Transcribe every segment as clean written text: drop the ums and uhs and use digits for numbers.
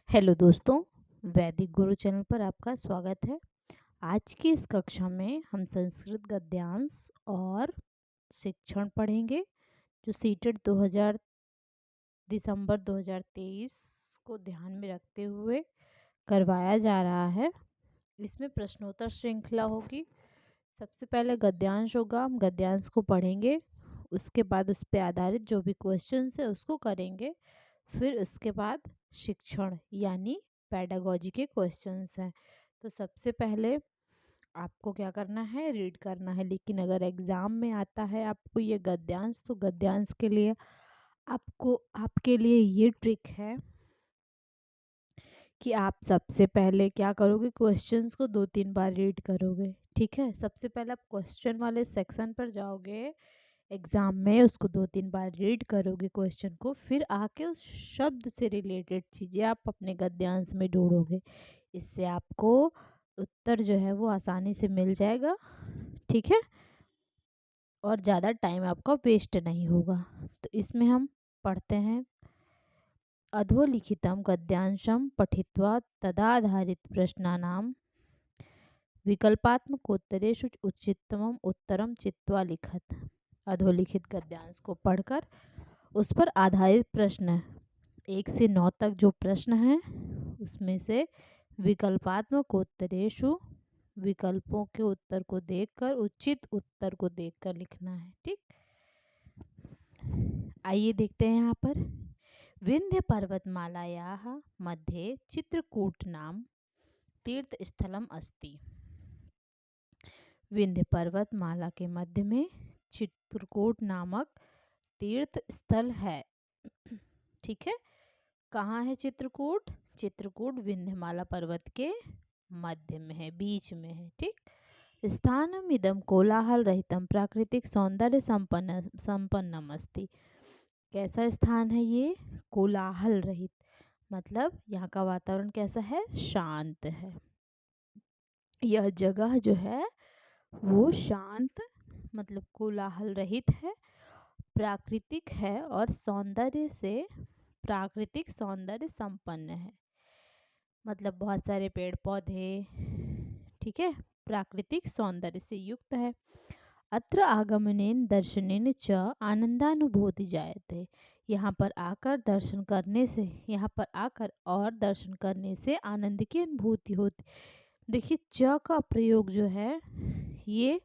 Hello दोस्तों, वैदिक गुरु channel पर आपका स्वागत है। आज की इस कक्षा में हम संस्कृत गद्यांश और शिक्षण पढ़ेंगे जो सीटेट 2000 दिसंबर 2023 को ध्यान में रखते हुए करवाया जा रहा है। इसमें प्रश्नोत्तर श्रृंखला होगी। सबसे पहले गद्यांश होगा, हम गद्यांश को पढ़ेंगे, उसके बाद उस पर आधारित जो भी क्वेश्चन है उसको करेंगे। फिर उसके बाद शिक्षण यानी पेडागोजी के क्वेश्चंस हैं। तो सबसे पहले आपको क्या करना है, रीड करना है। लेकिन अगर एग्ज़ाम में आता है आपको ये गद्यांश, तो गद्यांश के लिए आपके लिए ये ट्रिक है कि आप सबसे पहले क्या करोगे, क्वेश्चंस को 2-3 बार रीड करोगे। ठीक है, सबसे पहले आप क्वेश्चन वाले सेक्शन पर जाओगे एग्ज़ाम में, उसको 2-3 बार रीड करोगे क्वेश्चन को, फिर आके उस शब्द से रिलेटेड चीज़ें आप अपने गद्यांश में ढूंढोगे। इससे आपको उत्तर जो है वो आसानी से मिल जाएगा। ठीक है, और ज़्यादा टाइम आपका वेस्ट नहीं होगा। तो इसमें हम पढ़ते हैं, अधोलिखितं गद्यांशं पठित्वा तदाधारित प्रश्नानां विकल्पात्मकोत्तरेषु उचिततमं उत्तरं चित्वा लिखत। अधोलिखित गद्यांश को पढ़कर उस पर आधारित प्रश्न 1 से 9 तक जो प्रश्न हैं उसमें से विकल्पात्मक उत्तरेषु, विकल्पों के उत्तर को देखकर उचित उत्तर को देखकर लिखना है। ठीक, आइए देखते हैं यहाँ पर। विंध्य पर्वतमालायाः मध्ये चित्रकूट नाम तीर्थस्थलम् अस्ति। विंध्य पर्वतमाला के मध्य में चित्रकूट नामक तीर्थ स्थल है। ठीक है, कहाँ है चित्रकूट? चित्रकूट विंध्यमाला पर्वत के मध्य में है, बीच में है। ठीक, स्थानम इदम कोलाहल रहितम प्राकृतिक सौंदर्य संपन्नम अस्ति। कैसा स्थान है ये? कोलाहल रहित, मतलब यहाँ का वातावरण कैसा है? शांत है। यह जगह जो है वो शांत, मतलब कोलाहल रहित है, प्राकृतिक है और प्राकृतिक सौंदर्य संपन्न है। मतलब बहुत सारे पेड़ पौधे, ठीक है, प्राकृतिक सौंदर्य से युक्त है। अत्र आगमनेन दर्शनेन च आनंदानुभूति जायते। यहाँ पर आकर और दर्शन करने से आनंद की अनुभूति होती। देखिए, च का प्रयोग जो है, ये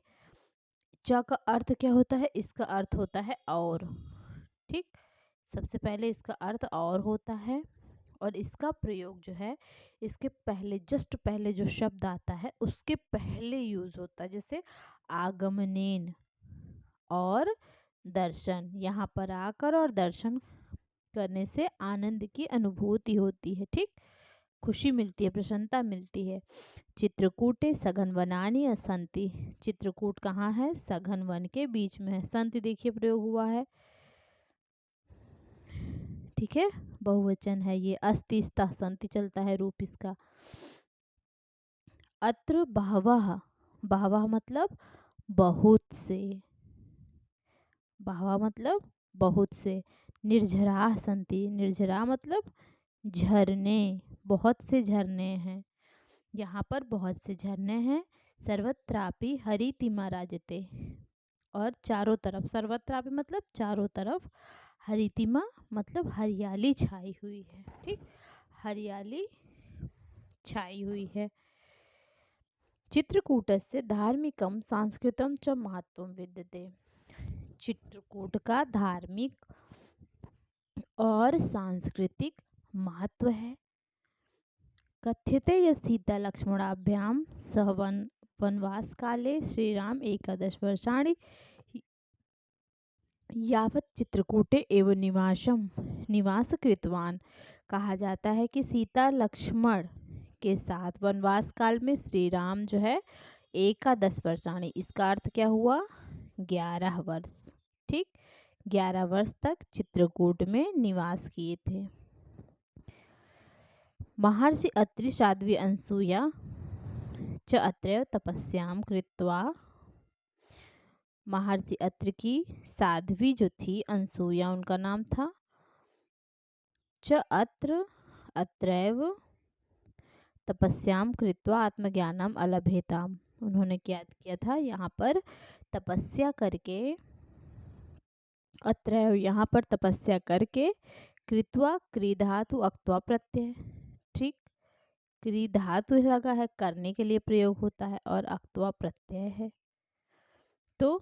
च का अर्थ क्या होता है? इसका अर्थ होता है और। ठीक, सबसे पहले इसका अर्थ और होता है, और इसका प्रयोग जो है इसके पहले, जस्ट पहले जो शब्द आता है उसके पहले यूज होता है। जैसे आगमनेन और दर्शन, यहाँ पर आकर और दर्शन करने से आनंद की अनुभूति होती है। ठीक, खुशी मिलती है, प्रसन्नता मिलती है। चित्रकूटे सघन वनानि असंति। चित्रकूट कहाँ है? सघन वन के बीच में है। संति देखिए प्रयोग हुआ है। ठीक है, बहुवचन है ये। अस्ति स्तः संति चलता है रूप इसका। अत्र बहवः, बहवः मतलब बहुत से, बहवः मतलब बहुत से। निर्झरा संति, निर्झरा मतलब झरने, बहुत से झरने हैं। यहाँ पर बहुत से झरने हैं। सर्वत्रापि हरितिमा राजते, और चारों तरफ, सर्वत्रापि मतलब चारों तरफ, हरितिमा मतलब हरियाली छाई हुई है। ठीक, हरियाली छाई हुई है। चित्रकूटस्य धार्मिकम सांस्कृतम च महत्वम विद्यते। चित्रकूट का धार्मिक और सांस्कृतिक महत्व है। कथ्यते यत् सीता लक्ष्मणाभ्यां सह वनवास काले श्रीराम 11 वर्षाणि यावत् चित्रकूटे एव निवास कृतवान। कहा जाता है कि सीता लक्ष्मण के साथ वनवास काल में श्री राम जो है 11 वर्षाणि, इसका अर्थ क्या हुआ? 11 वर्ष। ठीक, 11 वर्ष तक चित्रकूट में निवास किए थे। महर्षि अत्रि साध्वी अनसूया च अत्रैव तपस्यां कृत्वा। महर्षि अत्रि की साध्वी जो थी, अनसूया उनका नाम था, च अत्र अत्रैव तपस्याम कृत्वा आत्मज्ञानम अलभेताम। उन्होंने क्या किया था, यहाँ पर तपस्या करके, अत्रैव यहाँ पर तपस्या करके, कृत्वा क्री धातु अक्त्वा प्रत्यय, ठीक, क्री धातु लगा है, करने के लिए प्रयोग होता है, और अक्त्वा प्रत्यय है। तो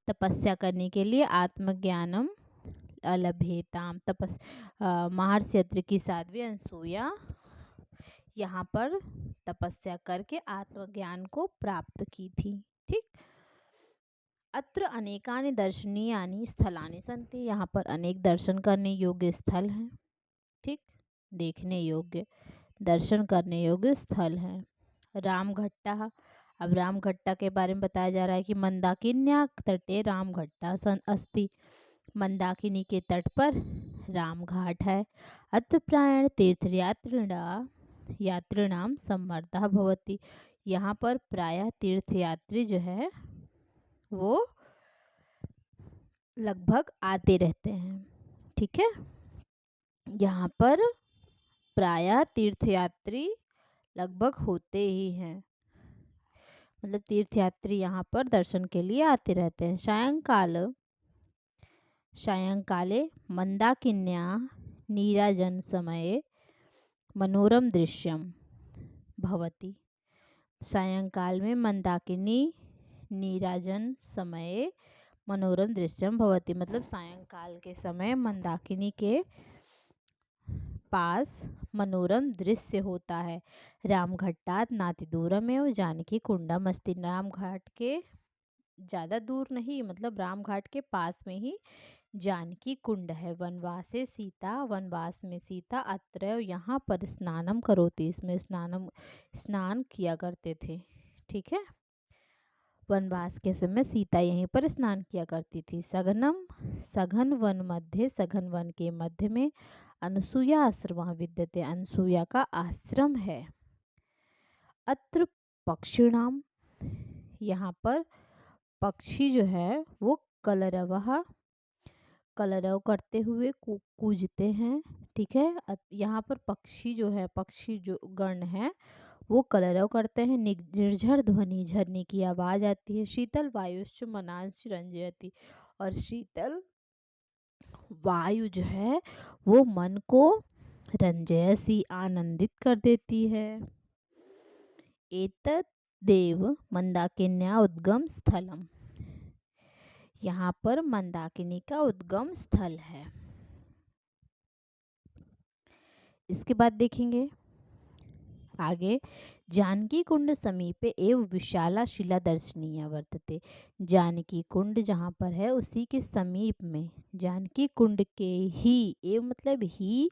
तपस्या करने के लिए आत्मज्ञानम अलभेताम, महर्षि अत्रि की साध्वी अनसुया यहाँ पर तपस्या करके आत्मज्ञान को प्राप्त की थी, ठीक। अत्र अनेकानि दर्शनीयानि स्थलानि सन्ति, यहाँ पर अनेक दर्शन करने योग्य स्थल हैं, ठीक, देखने योग्य, दर्शन करने योग्य स्थल हैं। रामघट्टा, अब रामघट्टा के बारे में बताया जा रहा है कि मंदाकिन्या तटे रामघट्टा अस्ति, मंदाकिनी के तट पर राम घाट है। अत्र प्रायण यात्रिणाम सम्मर्दः भवति, यहाँ पर प्रायः तीर्थयात्री जो है वो लगभग आते रहते हैं, ठीक है। यहाँ पर प्रायः तीर्थयात्री लगभग होते ही हैं, मतलब तीर्थयात्री यहाँ पर दर्शन के लिए आते रहते हैं। सायंकाले मंदाकिन्या नीराजन समये मनोरम दृश्यम भवति, सायंकाल में मंदाकिनी नीराजन समये मनोरम दृश्यम भवति, मतलब सायंकाल के समय मंदाकिनी के पास मनोरम दृश्य होता है। रामघट्टात नाति दूरमेव जानकी कुंडम अस्ति, रामघाट के ज़्यादा दूर नहीं, मतलब रामघाट के पास में ही जानकी कुंड है। वनवास में सीता अत्रैव यहाँ पर स्नानम करोति, इसमें स्नान किया करते थे, ठीक है। वनवास के समय सीता यहीं पर स्नान किया करती थी। सघन वन के मध्य में अनसुया आश्रम विद्यते, अनसुया का आश्रम है। अत्र पक्षिणाम, यहाँ पर पक्षी जो है वो कलरव करते हुए कूजते हैं, ठीक है। यहाँ पर पक्षी जो गण है वो कलरव करते हैं। निर्झर ध्वनि, झरने की आवाज आती है। शीतल वायुश्च मनांश रंजयति, और शीतल वायु जो है वो मन को रंजयसी, आनंदित कर देती है। एतत् देव मंदाकिन्या उद्गम स्थलम, यहाँ पर मंदाकिनी का उद्गम स्थल है। इसके बाद देखेंगे आगे, जानकी कुंड समीपे एवं विशाला शिला दर्शनीय वर्तते, जानकी कुंड जहाँ पर है उसी के समीप में, जानकी कुंड के ही एवं मतलब ही,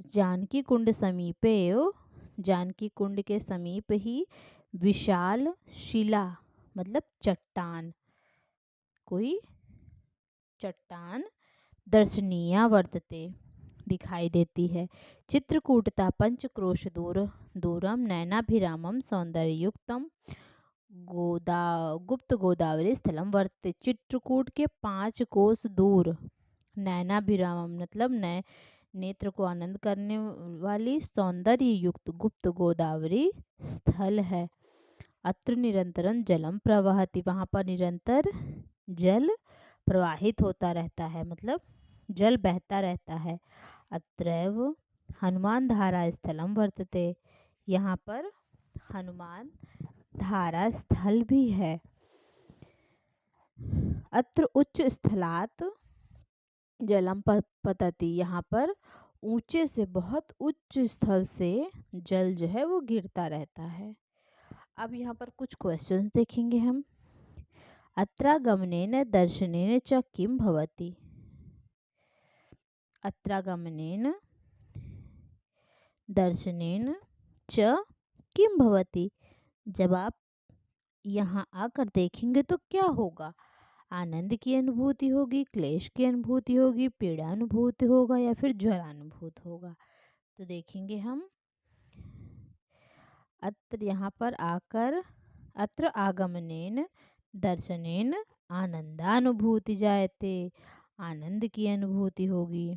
जानकी कुंड समीपे एवं जानकी कुंड के समीप ही विशाल शिला मतलब चट्टान, कोई चट्टान दर्शनीय वर्तते दिखाई देती है। चित्रकूटता पंचक्रोश दूरम नयनाभिरामम सौंदर्ययुक्तम गुप्त गोदावरी स्थलम वर्तते, चित्रकूट के 5 कोस दूर नयनाभिरामम मतलब नेत्र को आनंद करने वाली सौंदर्य युक्त गुप्त गोदावरी स्थल है। अत्र निरंतरम जलम प्रवहति, वहाँ पर निरंतर जल प्रवाहित होता रहता है, मतलब जल बहता रहता है। अत्रैव हनुमान धारा स्थलम वर्तते, यहाँ पर हनुमान धारा स्थल भी है। अत्र उच्च स्थलात जलम पतति, यहाँ पर ऊंचे से, बहुत उच्च स्थल से जल जो है वो गिरता रहता है। अब यहाँ पर कुछ क्वेश्चंस देखेंगे हम। अत्रागमनेन दर्शनेन च किम भवति, अत्रागमनेन दर्शनेन च किम भवति, जब आप यहाँ आकर देखेंगे तो क्या होगा, आनंद की अनुभूति होगी, क्लेश की अनुभूति होगी, पीड़ा अनुभूति होगा, या फिर ज्वरानुभूत होगा। तो देखेंगे हम, अत्र यहाँ पर आकर, अत्र आगमनेन दर्शनेन आनंदानुभूति जायते, आनंद की अनुभूति होगी।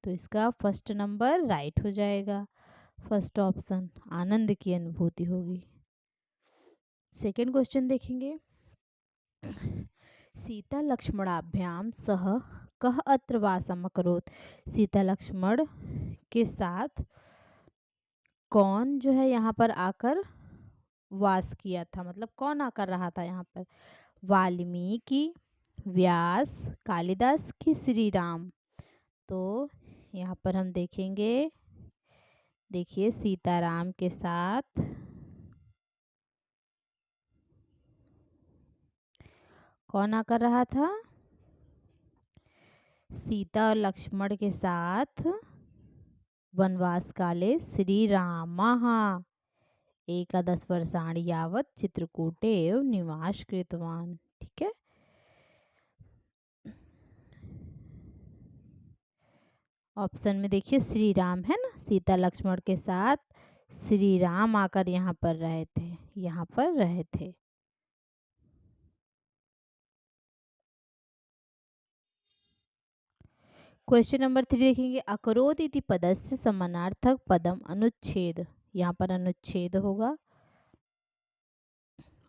तो इसका फर्स्ट नंबर राइट हो जाएगा। फर्स्ट ऑप्शन आनंद की अनुभूति होगी। सेकंड क्वेश्चन देखेंगे। सीता लक्ष्मणाभ्याम सह कह अत्र वासम अकरोत्। सीता लक्ष्मण के साथ कौन जो है यहाँ पर आकर वास किया था, मतलब कौन आकर रहा था यहाँ पर? वाल्मीकि, व्यास, कालिदास की श्री राम। तो यहाँ पर हम देखेंगे, देखिए सीताराम के साथ कौन आकर रहा था? सीता और लक्ष्मण के साथ वनवास काले श्री रामः एकादश वर्षाणि यावत् चित्रकूटे एव निवास कृतवान। ठीक है, ऑप्शन में देखिए श्री राम है ना, सीता लक्ष्मण के साथ श्री राम आकर यहाँ पर रहे थे, यहाँ पर रहे थे। क्वेश्चन नंबर 3 देखेंगे। अकरोत् इति पदस्य समानार्थक पदम अनुच्छेद। यहाँ पर अनुच्छेद होगा,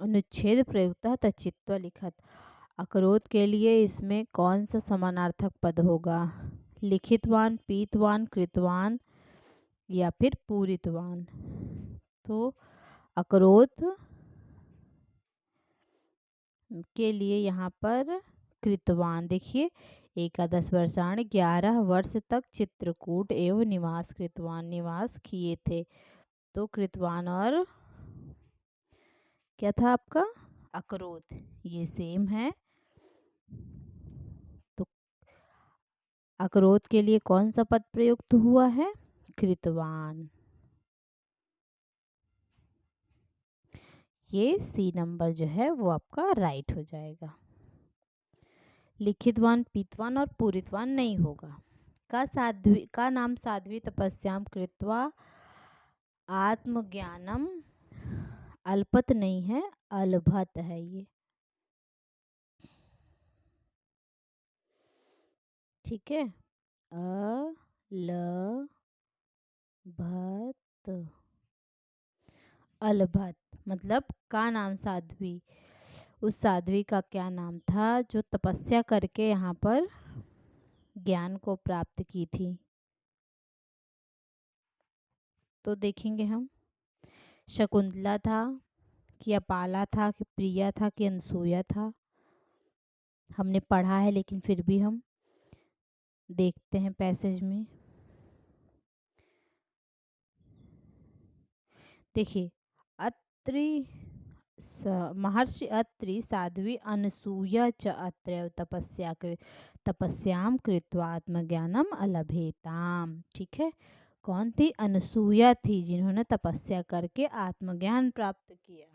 अनुच्छेद प्रयुक्तः तच्चित्वा लिखत। अकरोत् के लिए इसमें कौन सा समानार्थक पद होगा? लिखितवान, पीतवान, कृतवान या फिर पूरितवान? तो अकरोत् के लिए यहाँ पर कृतवान। देखिए एकादश वर्षाण 11 वर्ष तक चित्रकूट एवं निवास कृतवान, निवास किए थे। तो कृतवान और क्या था आपका? अकरोत्, ये सेम है। तो अकरोत् के लिए कौन सा पद प्रयुक्त हुआ है? कृतवान। ये सी नंबर जो है वो आपका राइट हो जाएगा। लिखितवान, पीतवान और पूरितवान नहीं होगा। का नाम साध्वी तपस्याम कृत्वा आत्मज्ञानम, अल्पत नहीं है, अलभत है ये। ठीक है, अलभत, अलभत मतलब का नाम साध्वी, उस साध्वी का क्या नाम था जो तपस्या करके यहाँ पर ज्ञान को प्राप्त की थी? तो देखेंगे हम, शकुंतला था कि अपाला था कि प्रिया था कि अनसुया था? हमने पढ़ा है लेकिन फिर भी हम देखते हैं पैसेज में। देखिए अत्रि महर्षि अत्रि साध्वी अनसूया च अत्रैव तपस्याम कृत्वा आत्मज्ञानम अलभेताम। ठीक है, कौन थी? अनसूया थी जिन्होंने तपस्या करके आत्मज्ञान प्राप्त किया।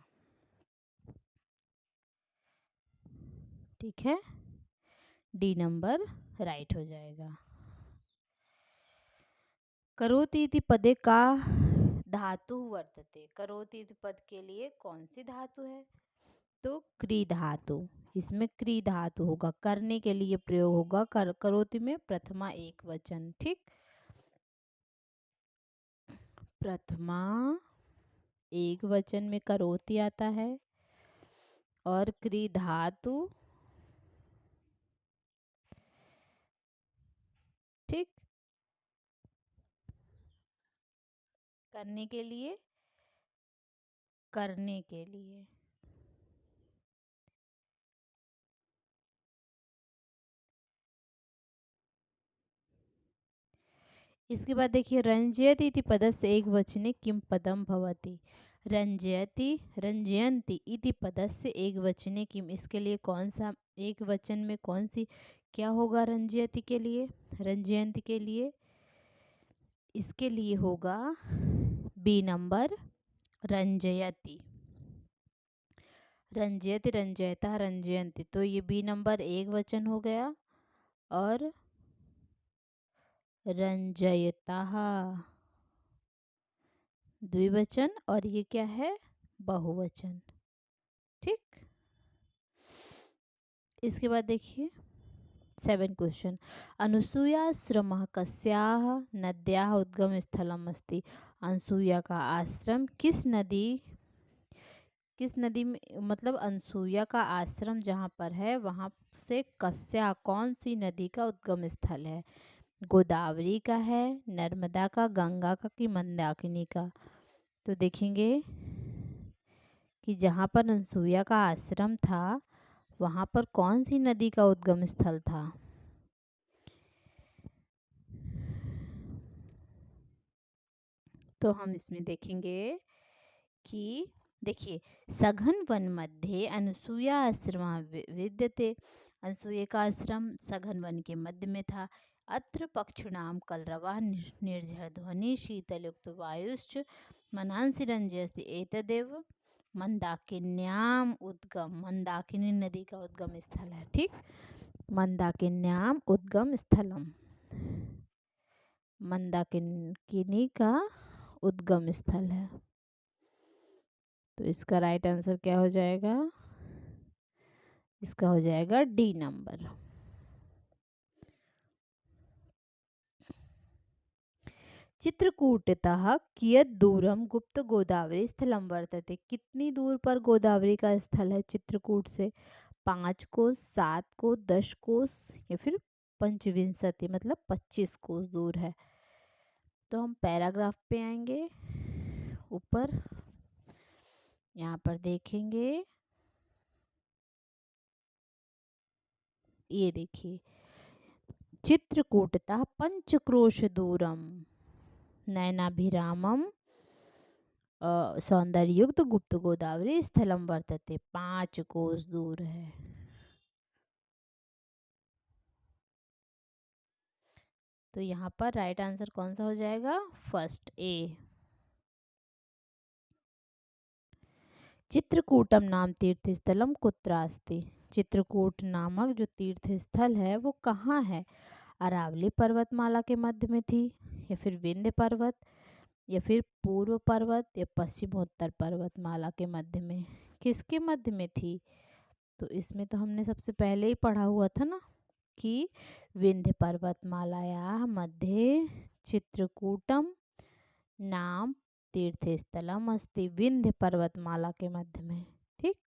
ठीक है, डी नंबर राइट हो जाएगा। करोति इति पदे का धातु वर्तते। करोति इति पद के लिए कौन सी धातु है? तो क्री धातु। इसमें क्री धातु होगा, करने के लिए प्रयोग होगा। करोति में प्रथमा एक वचन। ठीक, प्रथमा एक वचन में करोति आता है और क्री धातु। ठीक, करने के लिए, करने के लिए। इसके बाद देखिए रंजयति इति पदस्य एक वचने किम पदम भवति। रंजयति, रंजयन्ति इति पदस्य एक वचने किम, इसके लिए कौन सा एक वचन में कौन सी क्या होगा? रंजयति के लिए, रंजयंती के लिए, इसके लिए होगा बी नंबर रंजयति। रंजयति, रंजयता, रंजयंती, तो ये बी नंबर एक वचन हो गया। और रंजयता द्विवचन, और ये क्या है? बहुवचन। ठीक, इसके बाद देखिए 7 क्वेश्चन। अनुसूयाश्रमः कस्याः नद्याः उद्गम स्थलम् अस्ति? अनसूया का आश्रम किस नदी में, मतलब अनसूया का आश्रम जहाँ पर है वहाँ से कस्या कौन सी नदी का उद्गम स्थल है? गोदावरी का है, नर्मदा का, गंगा का कि मंदाकिनी का? तो देखेंगे कि जहाँ पर अनसूया का आश्रम था वहाँ पर कौन सी नदी का उद्गम स्थल था? तो हम इसमें देखेंगे कि देखिए, सघन वन मध्ये अनसूया आश्रम विद्यते। अनसूया का आश्रम सघन वन के मध्य में था। अत्र पक्षिणाम कलरवः निर्झर ध्वनि शीतलयुक्त वायुश्च मनांसि रंजयसि एतदेव मंदाकिन्याम उद्गम, मंदाकिनी नदी का उद्गम स्थल है। ठीक, मंदाकिन्याम उद्गम स्थलम, मंदाकिनी का उद्गम स्थल है। तो इसका राइट आंसर क्या हो जाएगा? इसका हो जाएगा डी नंबर। चित्रकूटतः कियत् दूरम गुप्त गोदावरी स्थलम वर्तते? कितनी दूर पर गोदावरी का स्थल है चित्रकूट से? 5 कोस, 7 कोस, 10 कोस या फिर पंचविंशति मतलब 25 कोस दूर है। तो हम पैराग्राफ पे आएंगे, ऊपर यहाँ पर देखेंगे, ये देखिए, चित्रकूटतः पंचक्रोश दूरम नयनाभिरामम सौंदर्ययुक्त गुप्त गोदावरी स्थलम वर्तते। 5 कोस दूर है। तो यहाँ पर राइट आंसर कौन सा हो जाएगा? First A. चित्रकूटम नाम तीर्थ स्थलम कुत्र अस्ति? चित्रकूट नामक जो तीर्थ स्थल है वो कहाँ है? अरावली पर्वतमाला के मध्य में थी, या फिर विंध्य पर्वत, या फिर पूर्व पर्वत, या पश्चिमोत्तर पर्वतमाला के मध्य में? किसके मध्य में थी? तो इसमें तो हमने सबसे पहले ही पढ़ा हुआ था ना कि विंध्य पर्वतमालायाः मध्ये चित्रकूटम नाम तीर्थस्थलम अस्ति, विंध्य पर्वतमाला के मध्य में। ठीक,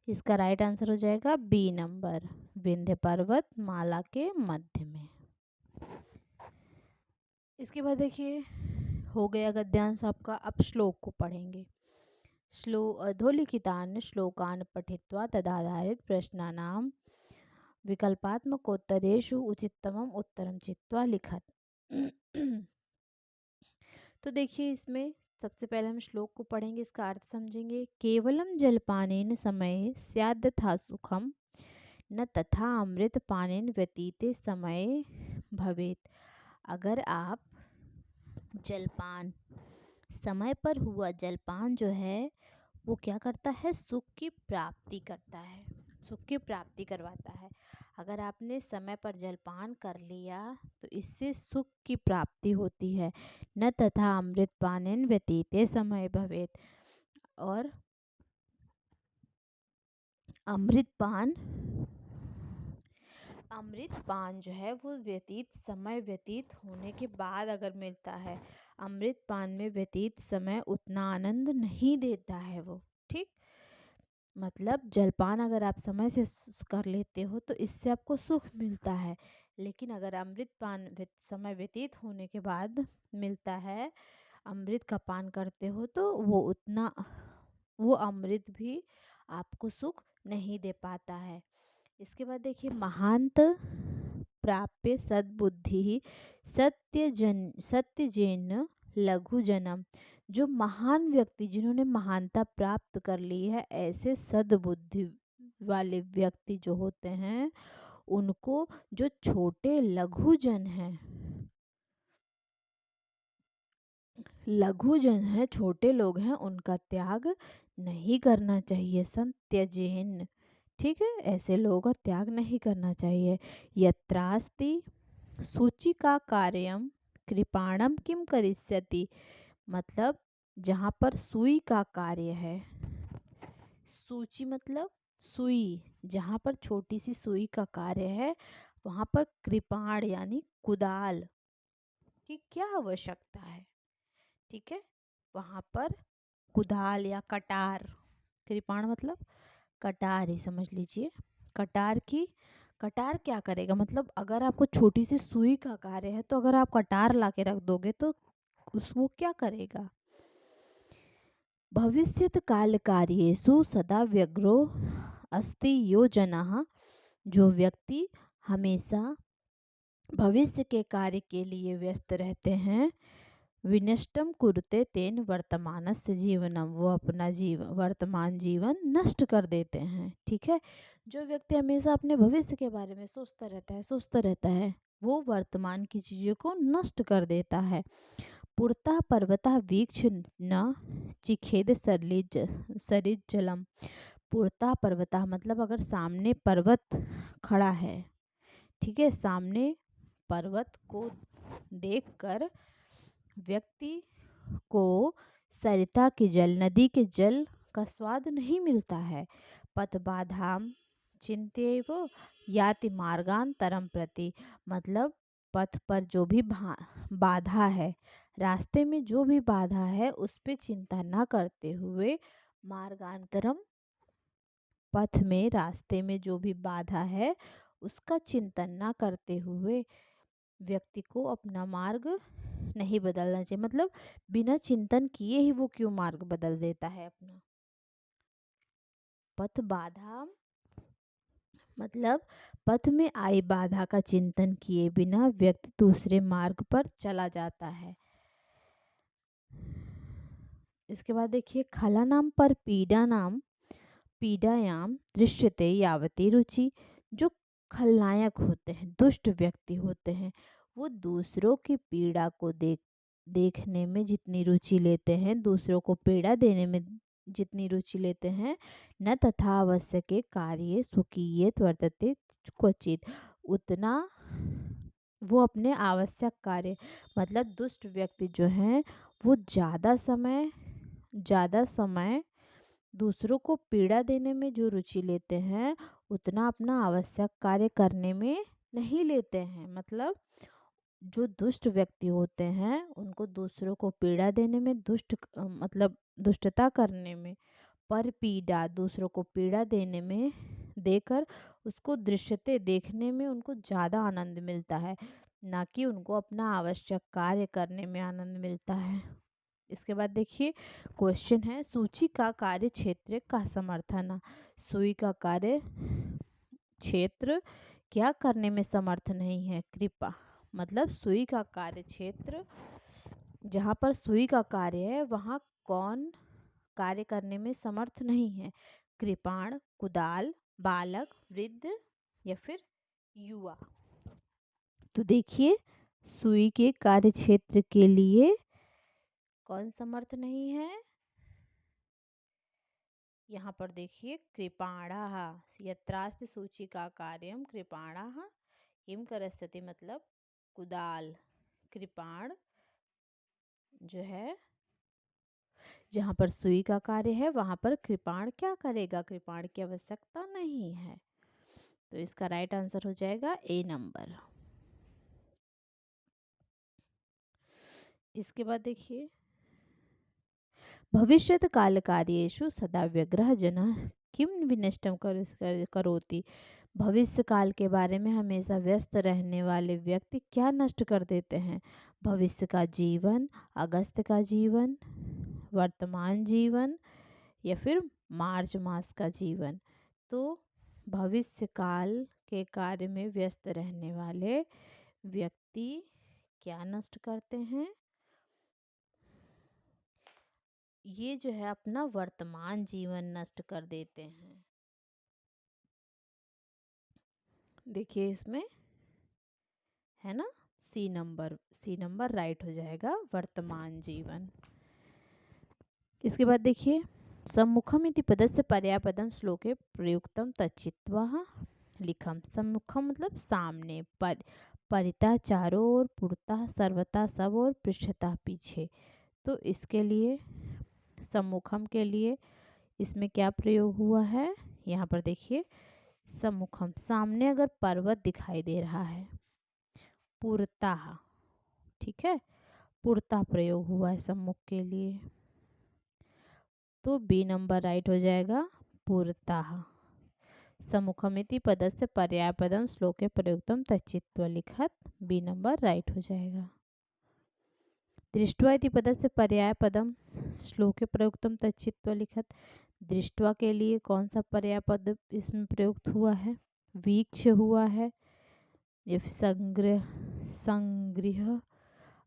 इसका राइट आंसर हो जाएगा बी नंबर, विंध्य पर्वतमाला के मध्य में। इसके बाद देखिए, हो गया गद्यांश आपका। अब श्लोक को पढ़ेंगे। अधोलिखितान् श्लोकान् पठित्वा तदाधारित प्रश्नानां विकल्पात्मकोत्तरेषु उचिततमम् उत्तरं चित्वा लिखत। तो देखिए, इसमें सबसे पहले हम श्लोक को पढ़ेंगे, इसका अर्थ समझेंगे। केवलम जलपानेन समये स्यादथा सुखम न तथा अमृत पानेन व्यतीते समय भवेत। अगर आप जलपान, समय पर हुआ जलपान जो है वो क्या करता है? सुख की प्राप्ति करता है, सुख की प्राप्ति करवाता है। अगर आपने समय पर जलपान कर लिया तो इससे सुख की प्राप्ति होती है। न तथा अमृत पानेन व्यतीते समय भवेत, और अमृत पान जो है वो समय व्यतीत होने के बाद अगर मिलता है। अमृत पान में व्यतीत समय उतना आनंद नहीं देता है वो। ठीक, मतलब जलपान अगर आप समय से कर लेते हो तो इससे आपको सुख मिलता है, लेकिन अगर अमृत पान समय व्यतीत होने के बाद मिलता है, अमृत का पान करते हो, तो वो अमृत भी आपको सुख नहीं दे पाता है। इसके बाद देखिए, महांत प्राप्य सद्बुद्धि सत्यजेन लघु जनम। जो महान व्यक्ति, जिन्होंने महानता प्राप्त कर ली है, ऐसे सद्बुद्धि वाले व्यक्ति जो होते हैं उनको जो छोटे लघुजन हैं, छोटे लोग हैं, उनका त्याग नहीं करना चाहिए। संत्यजेन, ठीक है, ऐसे लोगों का त्याग नहीं करना चाहिए। यत्रास्ति सूचिका कार्यम कृपाणम किम करिष्यति, मतलब जहाँ पर सुई का कार्य है, सूची मतलब सुई, जहाँ पर छोटी सी सुई का कार्य है वहाँ पर कृपाण यानी कुदाल की क्या आवश्यकता है। ठीक है, वहाँ पर कुदाल या कटार, कृपाण मतलब कटार ही समझ लीजिए। कटार क्या करेगा, मतलब अगर आपको छोटी सी सुई का कार्य है तो अगर आप कटार ला के रख दोगे तो वो क्या करेगा। भविष्यत काल कार्येषु सदा व्यग्रो अस्ति यो जनः, जो व्यक्ति हमेशा भविष्य के कार्य के लिए व्यस्त रहते हैं, विनष्टम कुरुते तेन वर्तमानस्य जीवनम, वो अपना वर्तमान जीवन नष्ट कर देते हैं। ठीक है, जो व्यक्ति हमेशा अपने भविष्य के बारे में सोचता रहता है वो वर्तमान की चीज़ों को नष्ट कर देता है। पुरता पर्वता वीक्ष न चिखेद सरिज जलम। पुरता पर्वता मतलब अगर सामने पर्वत खड़ा है, ठीक है, सामने पर्वत को देखकर व्यक्ति को सरिता के जल, नदी के जल का स्वाद नहीं मिलता है। पथ बाधाम चिंत्यैव याति मार्गांतरम प्रति, मतलब पथ पर जो भी बाधा है, रास्ते में जो भी बाधा है उस पे चिंता न करते हुए मार्गांतरम, पथ में रास्ते में जो भी बाधा है उसका चिंतन न करते हुए व्यक्ति को अपना मार्ग नहीं बदलना चाहिए। मतलब बिना चिंतन किए ही वो क्यों मार्ग बदल देता है अपना। पथ बाधा मतलब पथ में आई बाधा का चिंतन किए बिना व्यक्ति दूसरे मार्ग पर चला जाता है। इसके बाद देखिए, खला नाम पर पीड़ा नाम पीड़ायाम दृश्यते यावती रुचि, जो खलनायक होते हैं, दुष्ट व्यक्ति होते हैं, वो दूसरों की पीड़ा को देखने में जितनी रुचि लेते हैं, दूसरों को पीड़ा देने में जितनी रुचि लेते हैं, न तथा आवश्यक कार्य स्वकीय वर्तते क्वचित, उतना वो अपने आवश्यक कार्य, मतलब दुष्ट व्यक्ति जो हैं वो ज़्यादा समय दूसरों को पीड़ा देने में जो रुचि लेते हैं उतना अपना आवश्यक कार्य करने में नहीं लेते हैं। मतलब जो दुष्ट व्यक्ति होते हैं उनको दूसरों को पीड़ा देने में, मतलब दुष्टता करने में, पर पीड़ा दूसरों को पीड़ा देने में देकर उसको दृश्यते देखने में उनको ज़्यादा आनंद मिलता है, ना कि उनको अपना आवश्यक कार्य करने में आनंद मिलता है। इसके बाद देखिए, क्वेश्चन है, सूची का कार्य क्षेत्र का समर्थन। सुई का कार्य क्षेत्र क्या करने में समर्थ नहीं है, कृपा, मतलब सुई का कार्य क्षेत्र, जहाँ पर सुई का कार्य है वहाँ कौन कार्य करने में समर्थ नहीं है, कृपाण, कुदाल, बालक, वृद्ध या फिर युवा। तो देखिए, सुई के कार्य क्षेत्र के लिए कौन समर्थ नहीं है, यहाँ पर देखिए, कृपाणः यत्रास्ति सूची का कार्यम कृपाणः किम करस्यति, मतलब कुदाल, कृपाण जो है, जहाँ पर सुई का कार्य है वहाँ पर कृपाण क्या करेगा, कृपाण की आवश्यकता नहीं है। तो इसका राइट आंसर हो जाएगा ए नंबर। इसके बाद देखिए, भविष्यत काल कार्येषु सदा व्यग्रह जनः किम विनष्टम करोति, भविष्य काल के बारे में हमेशा व्यस्त रहने वाले व्यक्ति क्या नष्ट कर देते हैं, भविष्य का जीवन, अगस्त का जीवन, वर्तमान जीवन या फिर मार्च मास का जीवन। तो भविष्य काल के कार्य में व्यस्त रहने वाले व्यक्ति क्या नष्ट करते हैं, ये जो है अपना वर्तमान जीवन नष्ट कर देते हैं। देखिए इसमें है ना, सी नंबर राइट हो जाएगा, वर्तमान जीवन। इसके बाद देखिए, सम्मुखम इति पदस्य पर्यायपदम श्लोके प्रयुक्तम तच्चित्वा लिखम। सम्मुखम मतलब सामने, परितः चारों ओर, पुरतः सर्वथा सब और, पृष्ठतः पीछे। तो इसके लिए सम्मुखम के लिए इसमें क्या प्रयोग हुआ है, यहाँ पर देखिए सम्मुखम, सामने अगर पर्वत दिखाई दे रहा है, पुरताह, ठीक है, पुरता प्रयोग हुआ है सम्मुख के लिए, तो बी नंबर राइट हो जाएगा, पुरताह। सम्मुखमिति पदस्य पर्यायपदम श्लोके प्रयुक्तम तच्चित्वा लिखत, बी नंबर राइट हो जाएगा। दृष्ट्वा इति पदस्य पर्यायपदम श्लोके प्रयुक्तम तच्चित्वा लिखत, दृष्ट्वा के लिए कौन सा पर्यायपद इसमें प्रयुक्त हुआ है, वीक्ष हुआ है, या फिर संग्रह, संग्रह,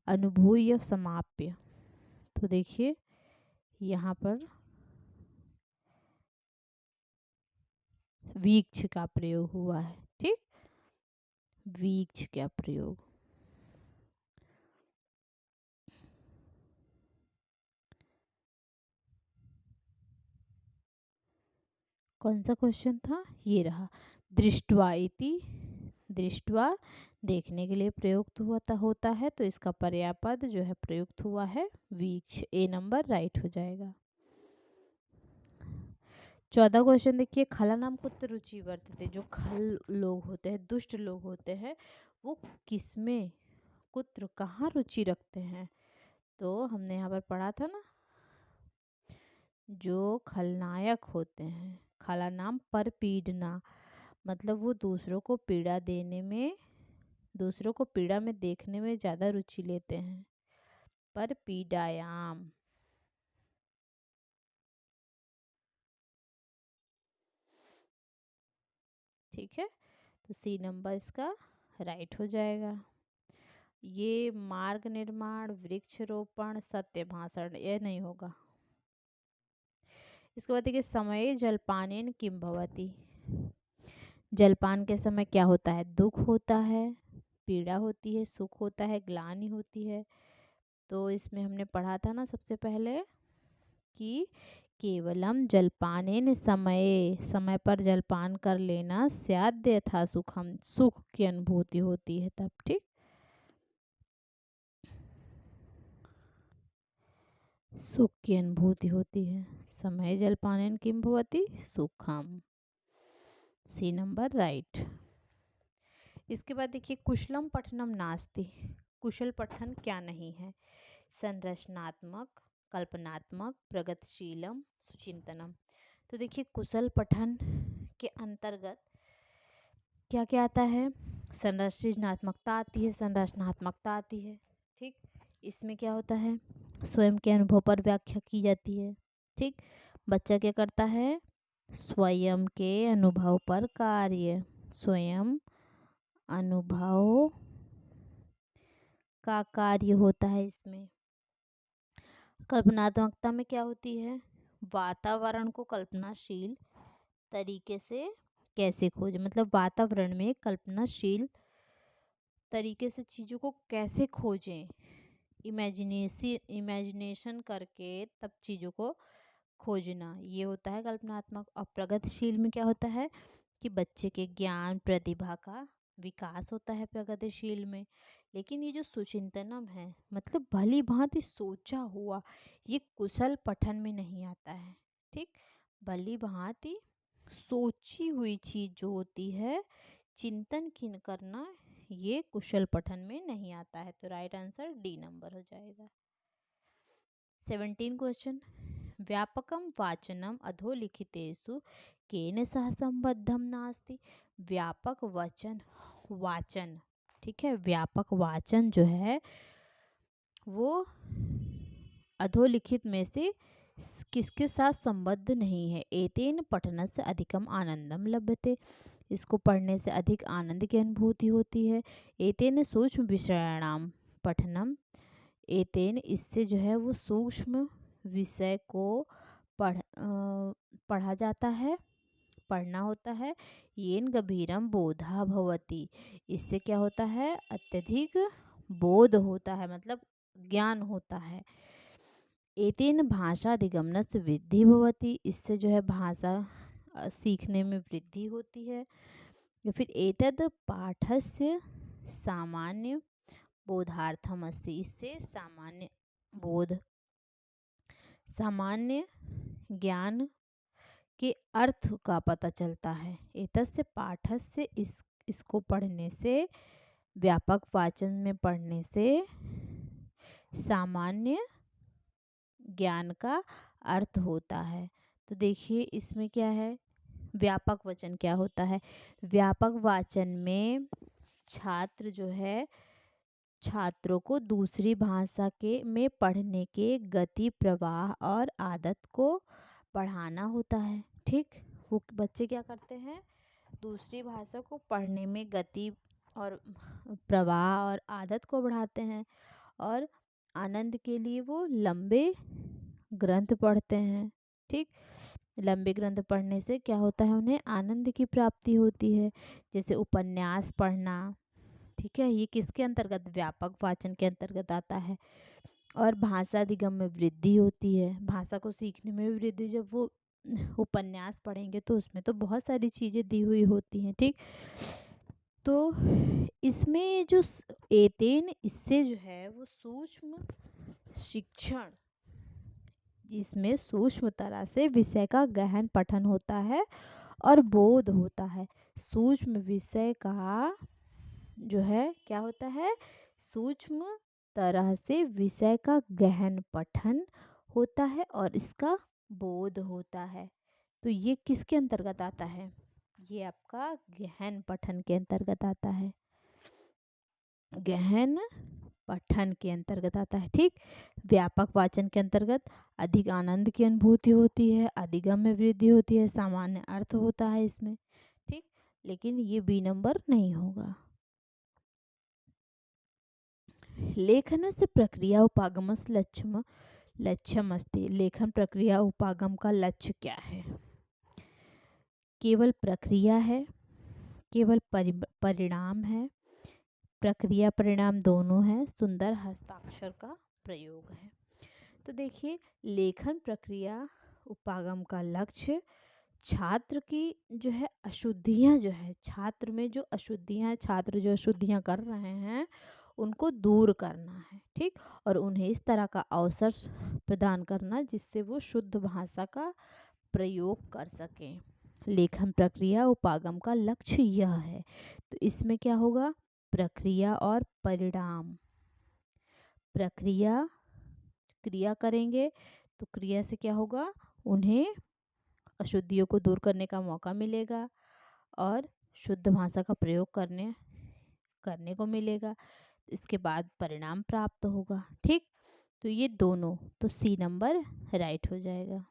अनुभूय, समाप्य। तो देखिए यहाँ पर वीक्ष का प्रयोग हुआ है, ठीक, वीक्ष का प्रयोग। कौन सा क्वेश्चन था, ये रहा, दृष्ट्वा इति, दृष्ट्वा देखने के लिए प्रयुक्त होता है, तो इसका पर्यायपद जो है प्रयुक्त हुआ है वीक्ष, ए नंबर राइट हो जाएगा। 14 क्वेश्चन देखिए, खला नाम कुत्र रुचि वर्तते, जो खल लोग होते हैं, दुष्ट लोग होते हैं, वो किसमें, कुत्र, कहाँ रुचि रखते हैं। तो हमने यहाँ पर पढ़ा था ना, जो खलनायक होते हैं, खला नाम पर पीड़ना, मतलब वो दूसरों को पीड़ा देने में, दूसरों को पीड़ा में देखने में ज़्यादा रुचि लेते हैं, पर पीड़ायाम, ठीक है, तो सी नंबर इसका राइट हो जाएगा। ये मार्ग निर्माण, वृक्षरोपण, सत्य भाषण, ये नहीं होगा। इसके बाद देखिए, समय जलपानेन किम भवति, जलपान के समय क्या होता है, दुख होता है, पीड़ा होती है, सुख होता है, ग्लानि होती है। तो इसमें हमने पढ़ा था ना सबसे पहले कि केवलम जलपानेन समय, समय पर जलपान कर लेना, स्याद्य था सुखम, सुख की अनुभूति होती है तब, ठीक, सुख की अनुभूति होती है, समय जलपानेन किम भवति, सुखम, सी नंबर राइट। इसके बाद देखिए, कुशलम पठनम नास्ति, कुशल पठन क्या नहीं है, संरचनात्मक, कल्पनात्मक, प्रगतिशीलम, सुचिंतनम। तो देखिए कुशल पठन के अंतर्गत क्या क्या आता है, संरचनात्मकता आती है, संरचनात्मकता आती है, ठीक, इसमें क्या होता है, स्वयं के अनुभव पर व्याख्या की जाती है, ठीक, बच्चा क्या करता है, स्वयं के अनुभव पर कार्य, स्वयं अनुभव का कार्य होता है इसमें। कल्पनात्मकता में क्या होती है, वातावरण को कल्पनाशील तरीके से कैसे खोजें, मतलब वातावरण में कल्पनाशील तरीके से चीज़ों को कैसे खोजें, इमेजिनेशन करके तब चीज़ों को खोजना, ये होता है कल्पनात्मक। और प्रगतिशील में क्या होता है कि बच्चे के ज्ञान प्रतिभा का विकास होता है प्रगतिशील में। लेकिन ये जो सुचिंतनम है, मतलब भली भांति सोचा हुआ, ये कुशल पठन में नहीं आता है, ठीक, भली भांति सोची हुई चीज जो होती है, चिंतन की करना, ये कुशल पठन में नहीं आता है, तो राइट आंसर डी नंबर हो जाएगा। 17 क्वेश्चन, व्यापकम वाचनम अधोलिखितेषु केन सह संबद्धम नास्ति, व्यापक वचन, वाचन, ठीक है, व्यापक वाचन जो है वो अधोलिखित में से किसके साथ संबद्ध नहीं है, एतेन पठनस्य अधिकम आनंदम लभ्यते, इसको पढ़ने से अधिक आनंद की अनुभूति होती है, एतेन सूक्ष्म विषयाणाम पठनम, एतेन इससे जो है वो सूक्ष्म विषय को पढ़ा जाता है, पढ़ना होता है, येन गभीरम बोधा भवति, इससे क्या होता है, अत्यधिक बोध होता है, मतलब ज्ञान होता है, एतेन भाषा अधिगमनस्य वृद्धि भवति, इससे जो है भाषा सीखने में वृद्धि होती है, या फिर एतद पाठस्य सामान्य बोधार्थम अस्ति, इससे सामान्य बोध सामान्य ज्ञान के अर्थ का पता चलता है। एतस्य पाठस्य इसको पढ़ने से, व्यापक वाचन में पढ़ने से सामान्य ज्ञान का अर्थ होता है। तो देखिए इसमें क्या है, व्यापक वचन क्या होता है। व्यापक वाचन में छात्र जो है, छात्रों को दूसरी भाषा के में पढ़ने के गति, प्रवाह और आदत को बढ़ाना होता है। ठीक, वो बच्चे क्या करते हैं, दूसरी भाषा को पढ़ने में गति और प्रवाह और आदत को बढ़ाते हैं, और आनंद के लिए वो लंबे ग्रंथ पढ़ते हैं। ठीक, लंबे ग्रंथ पढ़ने से क्या होता है, उन्हें आनंद की प्राप्ति होती है। जैसे उपन्यास पढ़ना, ठीक है, ये किसके अंतर्गत, व्यापक वाचन के अंतर्गत आता है। और भाषा अधिगम में वृद्धि होती है, भाषा को सीखने में भी वृद्धि। जब वो उपन्यास पढ़ेंगे तो उसमें तो बहुत सारी चीज़ें दी हुई होती हैं। ठीक, तो इसमें जो एतेन, इससे जो है वो सूक्ष्म शिक्षण, जिसमें सूक्ष्म तरह से विषय का गहन पठन होता है और बोध होता है। सूक्ष्म विषय का जो है क्या होता है, सूक्ष्म तरह से विषय का गहन पठन होता है और इसका बोध होता है। तो ये किसके अंतर्गत आता है, ये आपका गहन पठन के अंतर्गत आता है, गहन पठन के अंतर्गत आता है। ठीक, व्यापक वाचन के अंतर्गत अधिक आनंद की अनुभूति होती है, अधिगम में वृद्धि होती है, सामान्य अर्थ होता है इसमें। ठीक, लेकिन ये बी नंबर नहीं होगा। लेखनस्य प्रक्रिया उपागमस्य लक्ष्यम अस्ति। लेखन प्रक्रिया उपागम का लक्ष्य क्या है, केवल प्रक्रिया है, केवल परिणाम है, प्रक्रिया परिणाम दोनों है, सुंदर हस्ताक्षर का प्रयोग है। तो देखिए, लेखन प्रक्रिया उपागम का लक्ष्य छात्र की जो है अशुद्धियां, जो है छात्र में जो अशुद्धियां, छात्र जो अशुद्धियां कर रहे हैं उनको दूर करना है। ठीक, और उन्हें इस तरह का अवसर प्रदान करना जिससे वो शुद्ध भाषा का प्रयोग कर सकें। लेखन प्रक्रिया उपागम का लक्ष्य यह है। तो इसमें क्या होगा, प्रक्रिया और परिणाम। प्रक्रिया, क्रिया करेंगे तो क्रिया से क्या होगा, उन्हें अशुद्धियों को दूर करने का मौका मिलेगा और शुद्ध भाषा का प्रयोग करने को मिलेगा। इसके बाद परिणाम प्राप्त होगा। ठीक, तो ये दोनों, तो सी नंबर राइट हो जाएगा।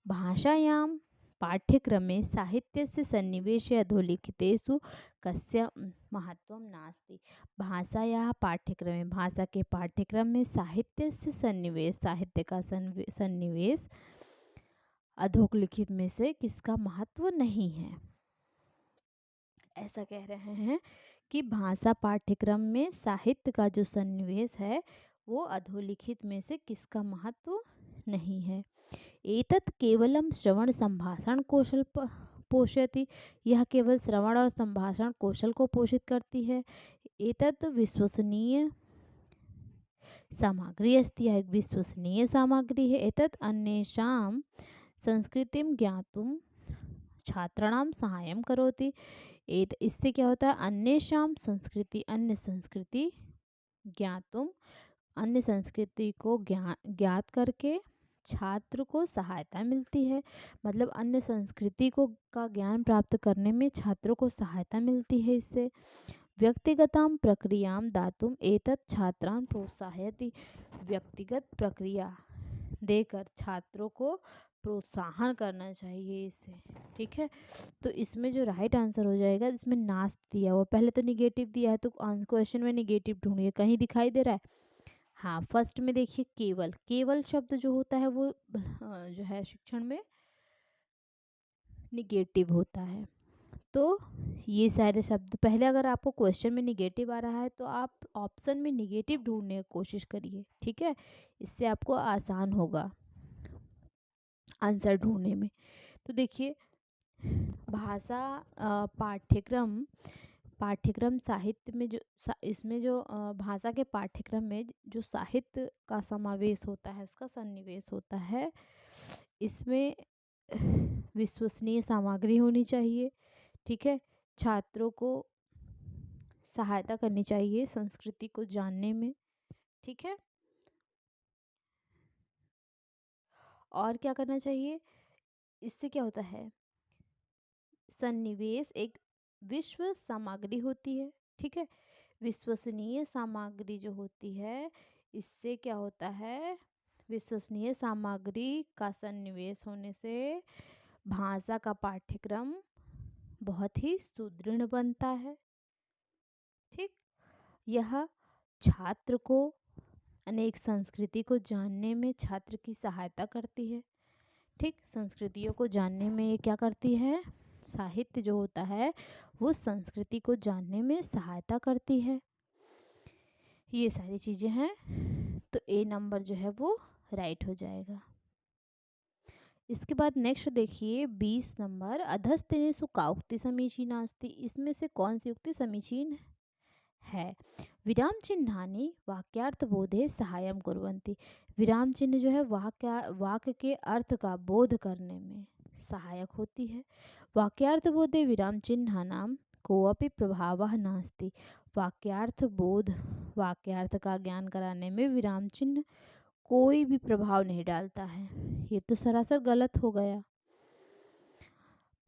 भाषायाम पाठ्यक्रमे साहित्यस्य सन्निवेशे अधोलिखितेषु कस्य महत्वं नास्ति। भाषायाः पाठ्यक्रमे, भाषा के पाठ्यक्रम में साहित्यस्य सन्निवेश, साहित्य का सन्निवेश अधोलिखित में से किसका महत्व नहीं है। ऐसा कह रहे हैं कि भाषा पाठ्यक्रम में साहित्य का जो सन्निवेश है वो अधोलिखित में से किसका महत्व नहीं है। एतत् केवलम श्रवण संभाषण कौशल पोषयति, यह केवल श्रवण और संभाषण कौशल को पोषित करती है। एतत् विश्वसनीय सामग्री अस्ति, यह एक विश्वसनीय सामग्री है। एतत् अन्येषां संस्कृतिं ज्ञातुं छात्राणां सहायं करोति। इससे क्या होता है, अन्येषां संस्कृति, अन्य संस्कृति ज्ञातुम, अन्य संस्कृति को ज्ञात करके छात्र को सहायता मिलती है। मतलब अन्य संस्कृति को का ज्ञान प्राप्त करने में छात्रों को सहायता मिलती है। इससे व्यक्तिगतां प्रक्रियां दातुम एतत् छात्रान् प्रोत्साहयति। व्यक्तिगत प्रक्रिया देकर छात्रों को प्रोत्साहन करना चाहिए इससे। ठीक है, तो इसमें जो राइट आंसर हो जाएगा, इसमें नास्त दिया हुआ, पहले तो निगेटिव दिया है तो क्वेश्चन में निगेटिव ढूंढिए, कहीं दिखाई दे रहा है। हाँ, फर्स्ट में देखिए केवल, केवल शब्द जो होता है वो जो है शिक्षण में निगेटिव होता है। तो ये सारे शब्द पहले, अगर आपको क्वेश्चन में निगेटिव आ रहा है तो आप ऑप्शन में निगेटिव ढूंढने की कोशिश करिए। ठीक है, इससे आपको आसान होगा आंसर ढूंढने में। तो देखिए, भाषा पाठ्यक्रम साहित्य में इसमें जो भाषा के पाठ्यक्रम में जो साहित्य का समावेश होता है, उसका सन्निवेश होता है, इसमें विश्वसनीय सामग्री होनी चाहिए। ठीक है, छात्रों को सहायता करनी चाहिए संस्कृति को जानने में। ठीक है, और क्या करना चाहिए, इससे क्या होता है, सन्निवेश एक विश्व सामग्री होती है। ठीक है, विश्वसनीय सामग्री जो होती है, इससे क्या होता है, विश्वसनीय सामग्री का सन्निवेश होने से भाषा का पाठ्यक्रम बहुत ही सुदृढ़ बनता है। ठीक, यह छात्र को अनेक संस्कृति को जानने में छात्र की सहायता करती है। ठीक, संस्कृतियों को जानने में ये क्या करती है, साहित्य जो होता है वो संस्कृति को जानने में सहायता करती है। ये सारी चीज़ें हैं, तो ए नंबर जो है वो राइट हो जाएगा। इसके बाद नेक्स्ट देखिए 20 नंबर, अधस्तेनेषु का उक्ति समीचीना अस्ति, इसमें से कौन सी उक्ति समीचीन है। विराम चिन्हानि वाक्यार्थ बोधे सहायम कुर्वन्ति, विराम चिन्ह जो है वाक्य के अर्थ का बोध करने में सहायक होती है। वाक्यार्थ बोधे विराम चिन्हानाम कोऽपि प्रभावः नास्ति, वाक्यार्थ बोध, वाक्यार्थ का ज्ञान कराने में विराम चिन्ह कोई भी प्रभाव नहीं डालता है। ये तो सरासर गलत हो गया।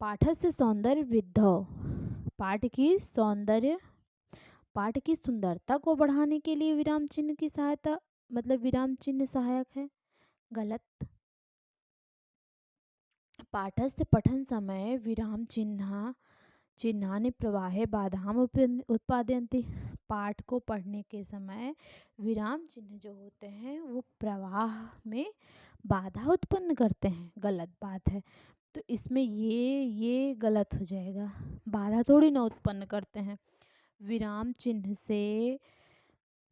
पाठस्य सौंदर्य वृद्धौ, पाठ की सुंदरता को बढ़ाने के लिए विराम चिन्ह की सहायता, मतलब विराम चिन्ह सहायक है। गलत। पाठस्य पठन समय विराम चिन्हानि प्रवाहे बाधाम उत्पादयन्ति, पाठ को पढ़ने के समय विराम चिन्ह जो होते हैं वो प्रवाह में बाधा उत्पन्न करते हैं। गलत बात है, तो इसमें ये गलत हो जाएगा, बाधा थोड़ी ना उत्पन्न करते हैं। विराम चिन्ह से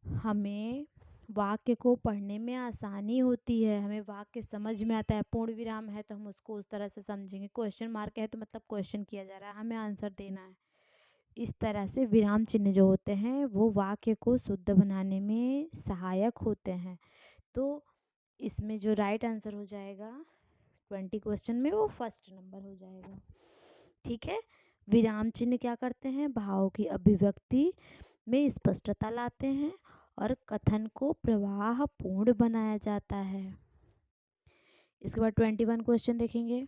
हमें वाक्य को पढ़ने में आसानी होती है, हमें वाक्य समझ में आता है। पूर्ण विराम है तो हम उसको उस तरह से समझेंगे, क्वेश्चन मार्क है तो मतलब क्वेश्चन किया जा रहा है, हमें आंसर देना है। इस तरह से विराम चिन्ह जो होते हैं वो वाक्य को शुद्ध बनाने में सहायक होते हैं। तो इसमें जो राइट आंसर हो जाएगा 20 क्वेश्चन में, वो फर्स्ट नंबर हो जाएगा। ठीक है, विराम चिन्ह क्या करते हैं, भाव की अभिव्यक्ति में स्पष्टता लाते हैं और कथन को प्रवाह पूर्ण बनाया जाता है। इसके बाद 21 क्वेश्चन देखेंगे।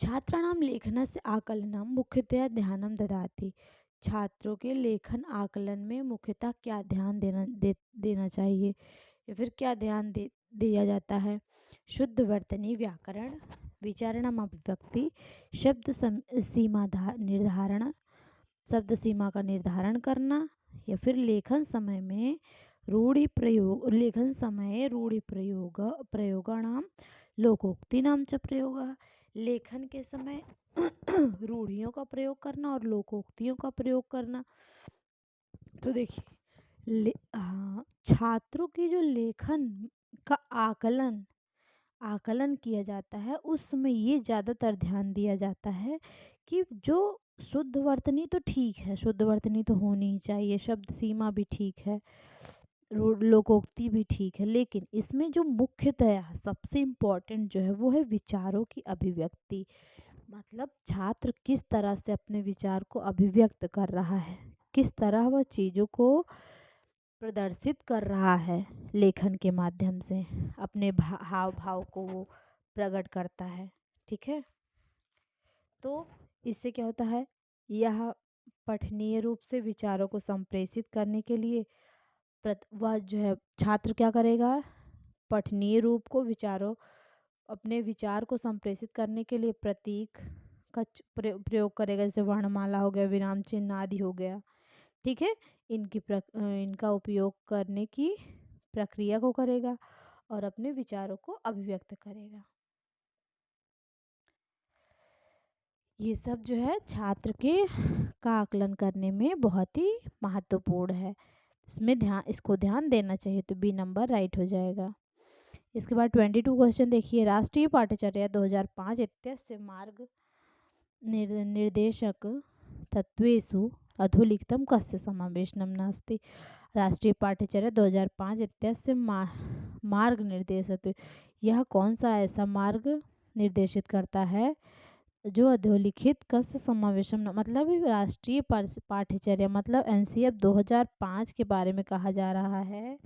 छात्राणां लेखनस्य आकलनम मुख्यतया ध्यानम ददाति, छात्रों के लेखन आकलन में मुख्यतः क्या ध्यान देना चाहिए या फिर क्या ध्यान दिया जाता है। शुद्ध वर्तनी व्याकरण, विचारणम अभिव्यक्ति, शब्द सीमा का निर्धारण करना, या फिर लेखन समय रूढ़ि प्रयोगाणाम लोकोक्तिनाम च प्रयोगः, लेखन के समय रूढ़ियों का प्रयोग करना और लोकोक्तियों का प्रयोग करना। तो देखिए छात्रों की जो लेखन का आकलन किया जाता है उसमें ये ज़्यादातर ध्यान दिया जाता है कि जो शुद्ध वर्तनी तो ठीक है, शुद्ध वर्तनी तो होनी ही चाहिए, शब्द सीमा भी ठीक है, लोकोक्ति भी ठीक है, लेकिन इसमें जो मुख्यतया सबसे इम्पोर्टेंट जो है वो है विचारों की अभिव्यक्ति। मतलब छात्र किस तरह से अपने विचार को अभिव्यक्त कर रहा है, किस तरह वह चीज़ों को प्रदर्शित कर रहा है, लेखन के माध्यम से अपने हाव भाव को वो प्रकट करता है। ठीक है, तो इससे क्या होता है, यह पठनीय रूप से विचारों को संप्रेषित करने के लिए वह जो है छात्र क्या करेगा, पठनीय रूप को अपने विचार को संप्रेषित करने के लिए प्रतीक का प्रयोग करेगा, जैसे वर्णमाला हो गया, विराम चिन्ह आदि हो गया। ठीक है, इनका उपयोग करने की प्रक्रिया को करेगा और अपने विचारों को अभिव्यक्त करेगा। ये सब जो है छात्र का आकलन करने में बहुत ही महत्वपूर्ण है, इसको ध्यान देना चाहिए, तो बी नंबर राइट हो जाएगा। इसके बाद 22 क्वेश्चन देखिए। राष्ट्रीय पाठ्यचर्या 2005 इत्यस्य मार्ग निर्देशक तत्वेषु अधोलिखितं कस्य समावेशनं नास्ति। राष्ट्रीय पाठ्यचर्या 2005 इत्यस्य मार्ग निर्देशक, यह कौन सा ऐसा मार्ग निर्देशित करता है जो अधोलिखित कस्य समावेशम मतलब राष्ट्रीय पाठ्यचर्या मतलब एनसीएफ 2005 के बारे में कहा जा रहा है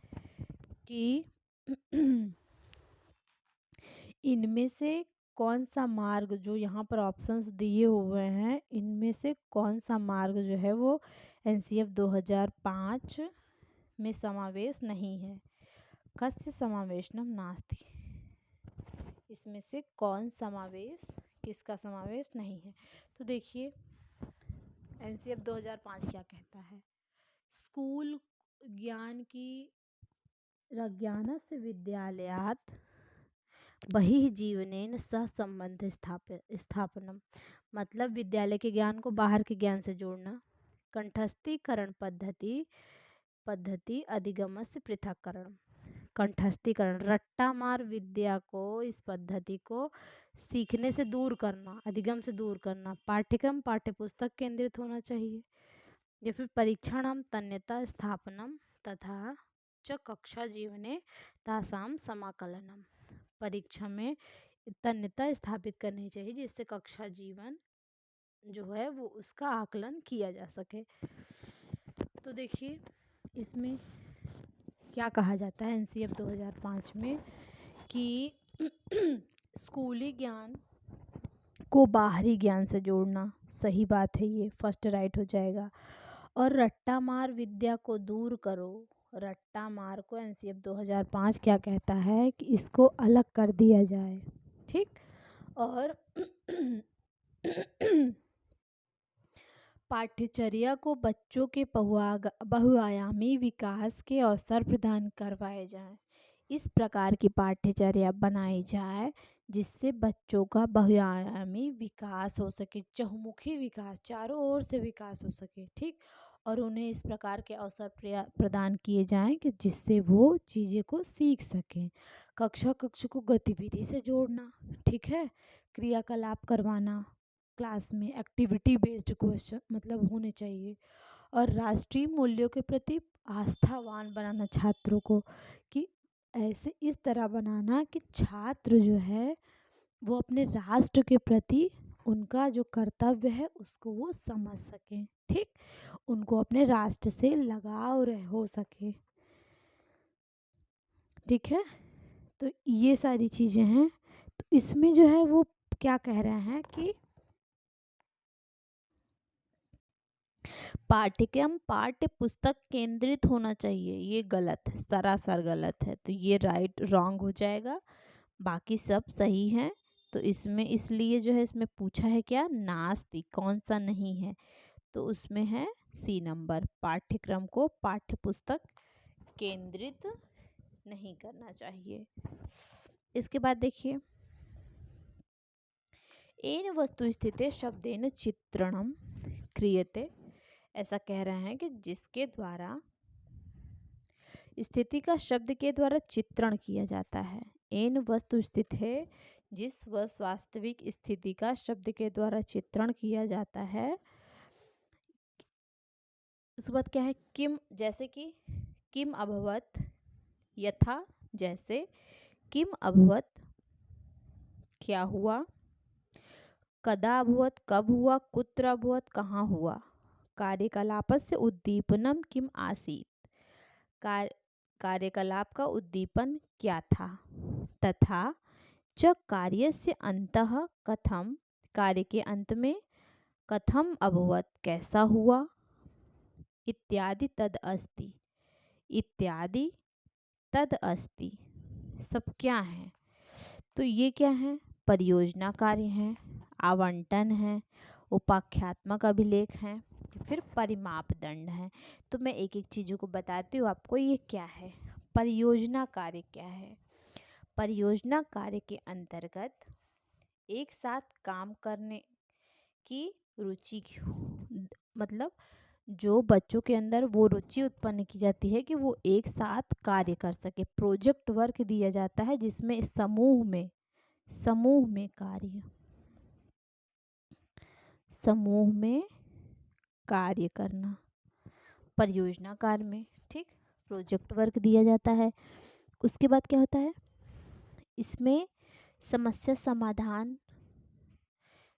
कि इनमें से कौन सा मार्ग, जो यहाँ पर ऑप्शंस दिए हुए हैं, इनमें से कौन सा मार्ग जो है वो एनसीएफ 2005 में समावेश नहीं है। कस्य समावेशनम नास्ति, इसमें से कौन समावेश, किसका समावेश नहीं है। तो देखिए एनसीएफ 2005 क्या कहता है, स्कूल ज्ञान की ज्ञानस्य विद्यालयात् बहिः जीवनेन सह संबंध स्थापनम मतलब विद्यालय के ज्ञान को बाहर के ज्ञान से जोड़ना। कंठस्थीकरण पद्धति अधिगमस्य पृथक्करण, कंठस्थीकरण रट्टा मार विद्या को, इस पद्धति को सीखने से दूर करना, अधिगम से दूर करना। पाठ्यक्रम पाठ्यपुस्तक केंद्रित होना चाहिए। या फिर परीक्षाणां तन्यता स्थापनम तथा च कक्षा जीवने तासाम समाकलनम, परीक्षा में तन्यता स्थापित करनी चाहिए जिससे कक्षा जीवन जो है वो उसका आकलन किया जा सके। तो देखिए इसमें क्या कहा जाता है एनसीएफ 2005 में कि स्कूली ज्ञान को बाहरी ज्ञान से जोड़ना, सही बात है, ये फर्स्ट राइट हो जाएगा। और रट्टा मार विद्या को दूर करो, रट्टा मार को एनसीएफ 2005 क्या कहता है कि इसको अलग कर दिया जाए, ठीक। और पाठ्यचर्या को बच्चों के बहुआयामी विकास के अवसर प्रदान करवाए जाएं। इस प्रकार की पाठ्यचर्या बनाई जाए जिससे बच्चों का बहुआयामी विकास हो सके, चहुमुखी विकास, चारों ओर से विकास हो सके, ठीक। और उन्हें इस प्रकार के अवसर प्रदान किए जाएं कि जिससे वो चीज़ें को सीख सकें। कक्ष को गतिविधि से जोड़ना, ठीक है, क्रियाकलाप करवाना, क्लास में एक्टिविटी बेस्ड क्वेश्चन मतलब होने चाहिए। और राष्ट्रीय मूल्यों के प्रति आस्थावान बनाना छात्रों को, कि ऐसे इस तरह बनाना कि छात्र जो है वो अपने राष्ट्र के प्रति उनका जो कर्तव्य है उसको वो समझ सकें, ठीक, उनको अपने राष्ट्र से लगाव हो सके, ठीक है। तो ये सारी चीज़ें हैं। तो इसमें जो है वो क्या कह रहे हैं कि पाठ्यक्रम पाठ्य पुस्तक केंद्रित होना चाहिए, ये गलत है, सरासर गलत है। तो ये राइट रॉन्ग हो जाएगा, बाकी सब सही है। तो इसमें इसलिए जो है इसमें पूछा है क्या, नास्ति, कौन सा नहीं है, तो उसमें है सी नंबर, पाठ्यक्रम को पाठ्य पुस्तक केंद्रित नहीं करना चाहिए। इसके बाद देखिए एन वस्तु स्थिते शब्देन चित्रणम क्रियते, ऐसा कह रहे हैं कि जिसके द्वारा स्थिति का शब्द के द्वारा चित्रण किया जाता है। एन वस्तु स्थित है, जिस वास्तविक स्थिति का शब्द के द्वारा चित्रण किया जाता है। उसके बाद क्या है, किम, जैसे कि किम अभवत, यथा जैसे, किम अभवत क्या हुआ, कदा अभवत कब हुआ, कुत्र अभवत कहाँ हुआ, कार्यकलापस्य उद्दीपनम किम आसीत्, कार्यकलाप का उद्दीपन क्या था, तथा च कार्यस्य अंतः कथम, कार्य के अंत में कथम अभवत कैसा हुआ, इत्यादि तद अस्ति, इत्यादि तद अस्ति सब क्या है। तो ये क्या है, परियोजना कार्य है, आवंटन है, उपाख्यात्मक अभिलेख है, फिर परिमापदंड है। तो मैं एक एक चीज़ों को बताती हूँ आपको, ये क्या है। परियोजना कार्य क्या है, परियोजना कार्य के अंतर्गत एक साथ काम करने की रुचि मतलब जो बच्चों के अंदर वो रुचि उत्पन्न की जाती है कि वो एक साथ कार्य कर सके। प्रोजेक्ट वर्क दिया जाता है जिसमें समूह में कार्य, समूह में कार्य करना, परियोजना कार्य में, ठीक, प्रोजेक्ट वर्क दिया जाता है। उसके बाद क्या होता है, इसमें समस्या समाधान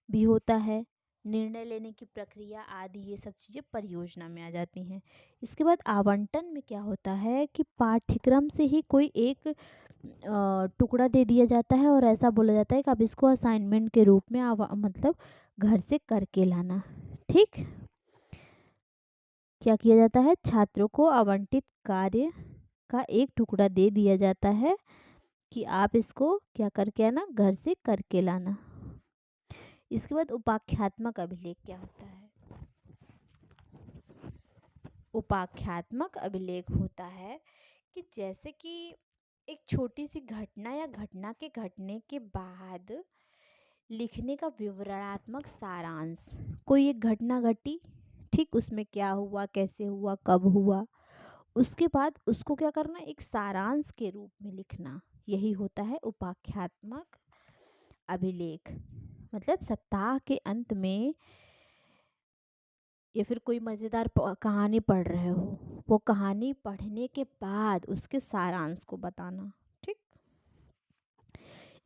भी होता है, निर्णय लेने की प्रक्रिया आदि, ये सब चीज़ें परियोजना में आ जाती हैं। इसके बाद आवंटन में क्या होता है कि पाठ्यक्रम से ही कोई एक टुकड़ा दे दिया जाता है और ऐसा बोला जाता है कि अब इसको असाइनमेंट के रूप में मतलब घर से करके लाना, ठीक। क्या किया जाता है, छात्रों को आवंटित कार्य का एक टुकड़ा दे दिया जाता है कि आप इसको क्या करके आना, घर से करके लाना। इसके बाद उपाख्यात्मक अभिलेख क्या होता है, उपाख्यात्मक अभिलेख होता है कि जैसे कि एक छोटी सी घटना या घटना के घटने के बाद लिखने का विवरणात्मक सारांश, कोई एक घटना घटी, ठीक, उसमें क्या हुआ, कैसे हुआ, कब हुआ, उसके बाद उसको क्या करना, एक सारांश के रूप में लिखना, यही होता है उपाख्यात्मक अभिलेख। मतलब सप्ताह के अंत में या फिर कोई मज़ेदार कहानी पढ़ रहे हो, वो कहानी पढ़ने के बाद उसके सारांश को बताना, ठीक।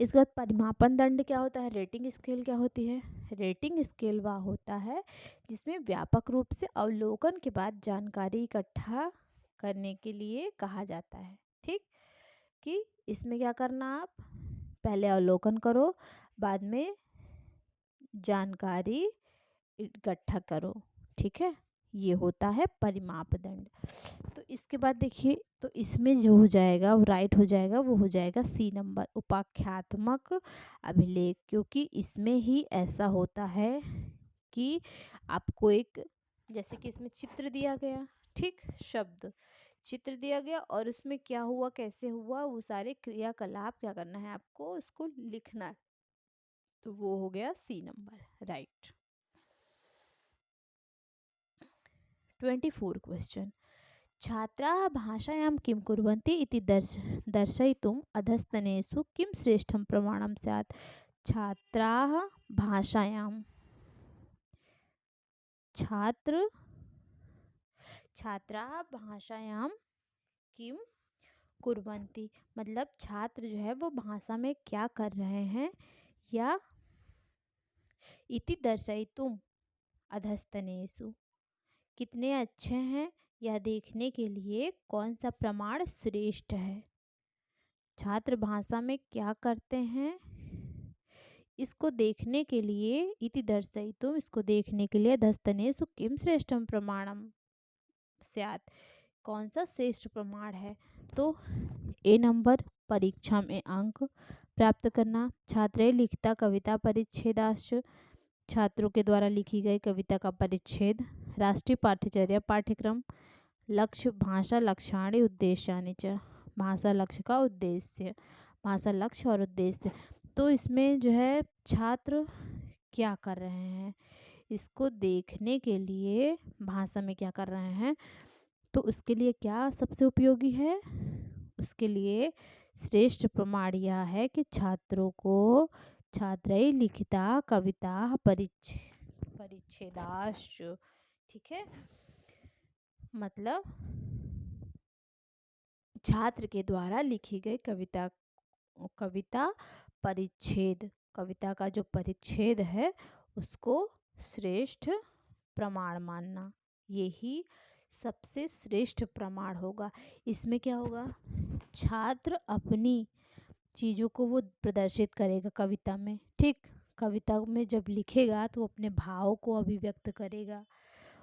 इसके बाद परिमापन दंड क्या होता है, रेटिंग स्केल क्या होती है, रेटिंग स्केल वह होता है जिसमें व्यापक रूप से अवलोकन के बाद जानकारी इकट्ठा करने के लिए कहा जाता है, ठीक, कि इसमें क्या करना, आप पहले अवलोकन करो, बाद में जानकारी इकट्ठा करो, ठीक है, ये होता है परिमाप दंड। तो इसके बाद देखिए, तो इसमें जो हो जाएगा वो राइट हो जाएगा, वो हो जाएगा सी नंबर, उपाख्यात्मक अभिलेख, क्योंकि इसमें ही ऐसा होता है कि आपको एक, जैसे कि इसमें चित्र दिया गया, ठीक, शब्द चित्र दिया गया और उसमें क्या हुआ, कैसे हुआ, वो सारे क्रियाकलाप क्या करना है आपको, उसको लिखना है, तो वो हो गया सी नंबर, राइट। 24 क्वेश्चन, छात्राः भाषायां किं कुर्वन्ति इति दर्शयितुम् अधस्तनेषु किं श्रेष्ठं प्रमाणं स्यात्। छात्राः भाषायां, छात्राः भाषायां किं कुर्वन्ति, मतलब छात्र जो है वो भाषा में क्या कर रहे हैं, या इति दर्शयितुम् अधस्तनेषु, कितने अच्छे हैं यह देखने के लिए कौन सा प्रमाण श्रेष्ठ है। छात्र भाषा में क्या करते हैं, इसको देखने के लिए, इति दर्शयितुम, इसको देखने के लिए, अधस्तनेषु किम श्रेष्ठम प्रमाणम स्यात्, कौन सा श्रेष्ठ प्रमाण है, तो ए नंबर, परीक्षा में अंक प्राप्त करना, छात्रेण लिखिता कविता परिच्छेदाश्च, छात्रों के द्वारा लिखी गई कविता का परिच्छेद, राष्ट्रीय पाठ्यचर्या पाठ्यक्रम, लक्ष्य भाषा लक्ष्याणि उद्देश्यानि च, भाषा लक्ष्य का उद्देश्य, भाषा लक्ष्य और उद्देश्य। तो इसमें जो है छात्र क्या कर रहे हैं, इसको देखने के लिए भाषा में क्या कर रहे हैं, तो उसके लिए क्या सबसे उपयोगी है, उसके लिए श्रेष्ठ प्रमाण यह है कि छात्रों को छात्रैः लिखिता कविता परिच्छेदाश्च, ठीक है, मतलब छात्र के द्वारा लिखी गई कविता परिच्छेद, कविता का जो परिच्छेद है उसको श्रेष्ठ प्रमाण मानना, यही सबसे श्रेष्ठ प्रमाण होगा। इसमें क्या होगा, छात्र अपनी चीज़ों को वो प्रदर्शित करेगा कविता में, ठीक, कविता में जब लिखेगा तो वो अपने भाव को अभिव्यक्त करेगा,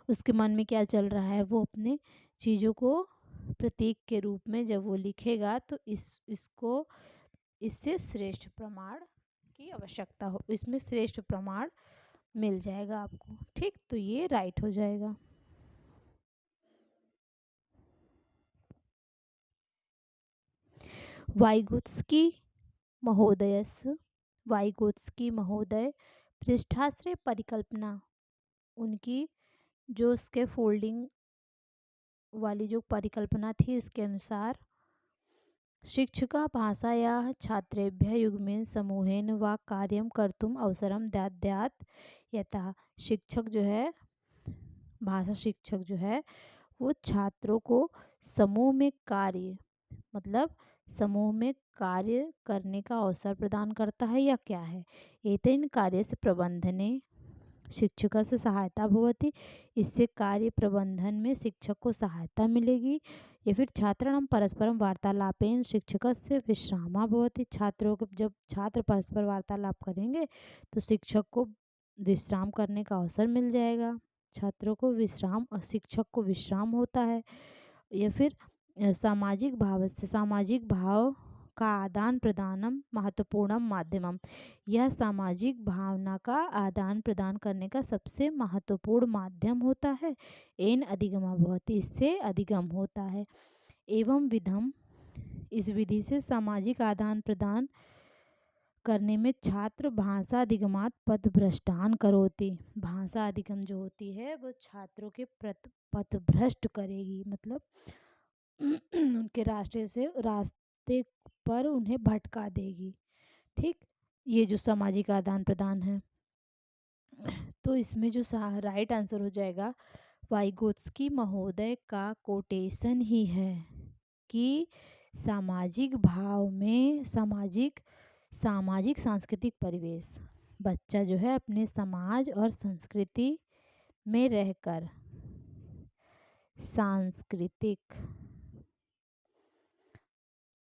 उसके मन में क्या चल रहा है वो अपने चीज़ों को प्रतीक के रूप में जब वो लिखेगा, तो इससे श्रेष्ठ प्रमाण की आवश्यकता हो, इसमें श्रेष्ठ प्रमाण मिल जाएगा आपको, ठीक, तो ये राइट हो जाएगा। वाइगोत्स्की महोदय पृष्ठाश्रय परिकल्पना, उनकी जो उसके फोल्डिंग वाली जो परिकल्पना थी, इसके अनुसार शिक्षका भाषायाः छात्रेभ्यः युग्मेन समूहेन वा कार्यं कर्तुम् अवसरं दद्यात्, यथा शिक्षक जो है भाषा शिक्षक जो है वो छात्रों को समूह में कार्य मतलब समूह में कार्य करने का अवसर प्रदान करता है या क्या है। एतेन कार्यस्य प्रबंधने शिक्षकस्य सहायता भवति। इससे कार्य प्रबंधन में शिक्षक को सहायता मिलेगी। या फिर छात्राणां परस्परं वार्तालापेन शिक्षकस्य विश्रामः भवति। छात्रों को जब छात्र परस्पर वार्तालाप करेंगे तो शिक्षक को विश्राम करने का अवसर मिल जाएगा। छात्रों को विश्राम और शिक्षक को विश्राम होता है। या फिर सामाजिक भाव का आदान प्रदानम महत्वपूर्ण माध्यमम। यह सामाजिक भावना का आदान प्रदान करने का सबसे महत्वपूर्ण माध्यम होता है। एन अधिगम भवति। इससे अधिगम होता है। एवं विधम इस विधि से सामाजिक आदान प्रदान करने में छात्र भाषा अधिगमात पथभ्रष्टान करोति। भाषा अधिगम जो होती है वो छात्रों के पथभ्रष्ट करेगी, मतलब उनके रास्ते पर उन्हें भटका देगी। ठीक, ये जो सामाजिक आदान प्रदान है, तो इसमें जो राइट आंसर हो जाएगा वाइगोत्स्की महोदय का कोटेशन ही है कि सामाजिक भाव में सामाजिक सांस्कृतिक परिवेश, बच्चा जो है अपने समाज और संस्कृति में रहकर सांस्कृतिक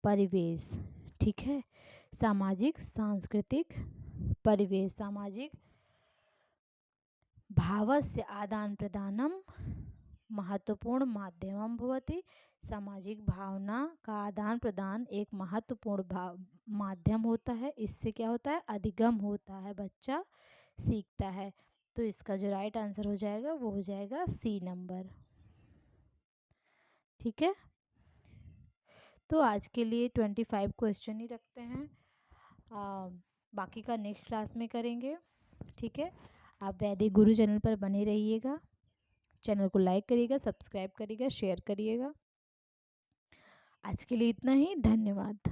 परिवेश, ठीक है, सामाजिक सांस्कृतिक परिवेश, सामाजिक भावस्य आदान प्रदानम महत्वपूर्ण माध्यमम भवति। सामाजिक भावना का आदान प्रदान एक महत्वपूर्ण माध्यम होता है। इससे क्या होता है, अधिगम होता है, बच्चा सीखता है। तो इसका जो राइट आंसर हो जाएगा वो हो जाएगा सी नंबर। ठीक है, तो आज के लिए 25 क्वेश्चन ही रखते हैं, बाकी का नेक्स्ट क्लास में करेंगे। ठीक है, आप वैदिक गुरु चैनल पर बने रहिएगा, चैनल को लाइक करिएगा, सब्सक्राइब करिएगा, शेयर करिएगा। आज के लिए इतना ही, धन्यवाद।